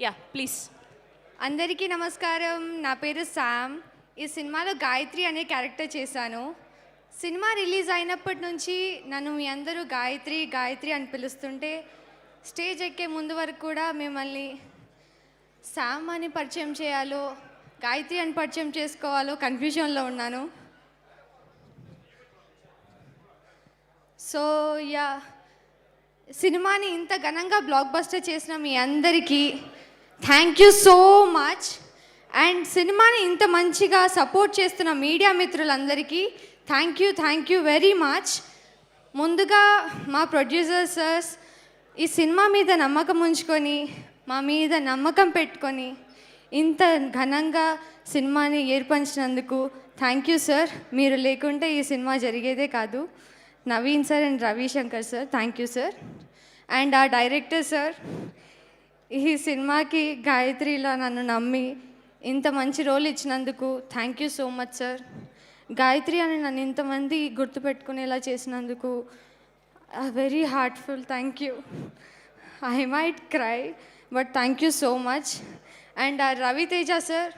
Yeah please. అందరికీ నమస్కారం. నా పేరు శామ్. ఈ సినిమాలో గాయత్రి అనే క్యారెక్టర్ చేశాను. సినిమా రిలీజ్ అయినప్పటి నుంచి నన్ను మీ అందరూ గాయత్రి గాయత్రి అని పిలుస్తుంటే స్టేజ్ ఎక్కే ముందు వరకు కూడా మిమ్మల్ని శామ్ అని పరిచయం చేయాలో గాయత్రి అని పరిచయం చేసుకోవాలో కన్ఫ్యూజన్లో ఉన్నాను. సో యా, సినిమాని ఇంత ఘనంగా బ్లాక్ బస్టర్ చేసిన మీ అందరికీ thank you so much. And సినిమాని ఇంత మంచిగా సపోర్ట్ చేస్తున్న మీడియా మిత్రులందరికీ థ్యాంక్ యూ వెరీ మచ్. ముందుగా మా ప్రొడ్యూసర్ సర్స్ ఈ సినిమా మీద నమ్మకం ఉంచుకొని మా మీద నమ్మకం పెట్టుకొని ఇంత ఘనంగా సినిమాని ఏర్పరిచినందుకు థ్యాంక్ యూ సార్. మీరు లేకుంటే ఈ సినిమా జరిగేదే కాదు. Naveen sir and Ravishankar sir, thank you sir. And ఆ డైరెక్టర్ సార్, ఈ సినిమాకి గాయత్రిలో నన్ను నమ్మి ఇంత మంచి రోల్ ఇచ్చినందుకు thank you so much sir. Gayatri అని నన్ను ఇంతమంది గుర్తుపెట్టుకునేలా చేసినందుకు very heartful thank you. I might cry but thank you so much. And Raviteja sir,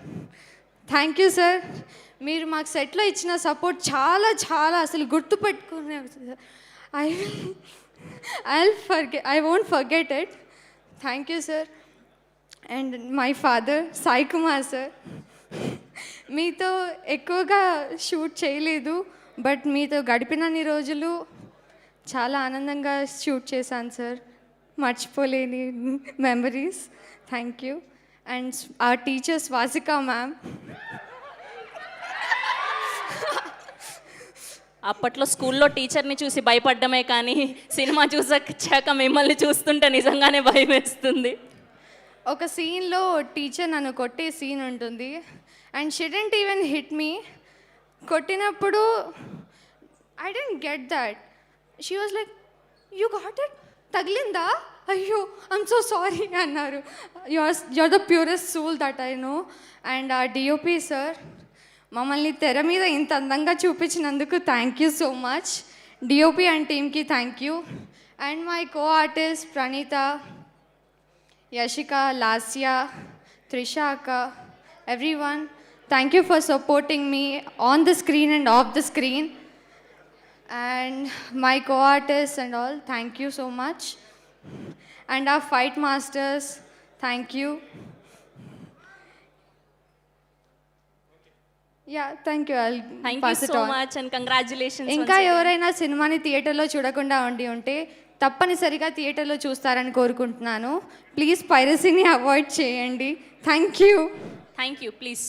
thank you sir. మీరు మాకు సెట్లో ఇచ్చిన సపోర్ట్ చాలా చాలా అసలు గుర్తుపెట్టుకునే I won't forget it. Thank you sir. And my father Sai Kumar sir, మీతో ఎక్కువగా షూట్ చేయలేదు బట్ మీతో గడిపినన్ని రోజులు చాలా ఆనందంగా షూట్ చేశాను సార్. మర్చిపోలేని మెమరీస్. Thank you. అండ్ ఆ టీచర్ స్వాసిక మ్యామ్, అప్పట్లో స్కూల్లో టీచర్ని చూసి భయపడ్డమే కానీ సినిమా చూసాక మిమ్మల్ని చూస్తుంటే నిజంగానే భయం వేస్తుంది. ఒక సీన్లో టీచర్ నన్ను కొట్టే సీన్ ఉంటుంది and she didn't even hit me. కొట్టినప్పుడు I don't get that. She was like, you got it, తగిలిందా, అయ్యో ఐమ్ సో సారీ అన్నారు. You're the purest soul that I know. And ఆ డిఓపి సార్, మమ్మల్ని తెర మీద ఇంత అందంగా చూపించినందుకు thank you so much. DOP and టీమ్కి thank you. And my co artist Praneetha, Yashika, Lasya, Trisha అక్క, everyone, thank you for supporting me on the screen and of the screen. And my co artist and all, thank you so much. And our fight masters, thank you. Yeah, thank you. Thank you so much and congratulations. ఇంకా ఎవరైనా సినిమాని థియేటర్లో చూడకుండా ఉంటే తప్పనిసరిగా థియేటర్లో చూస్తారని కోరుకుంటున్నాను. ప్లీజ్ పైరసీని అవాయిడ్ చేయండి. Thank you. Thank you. Please.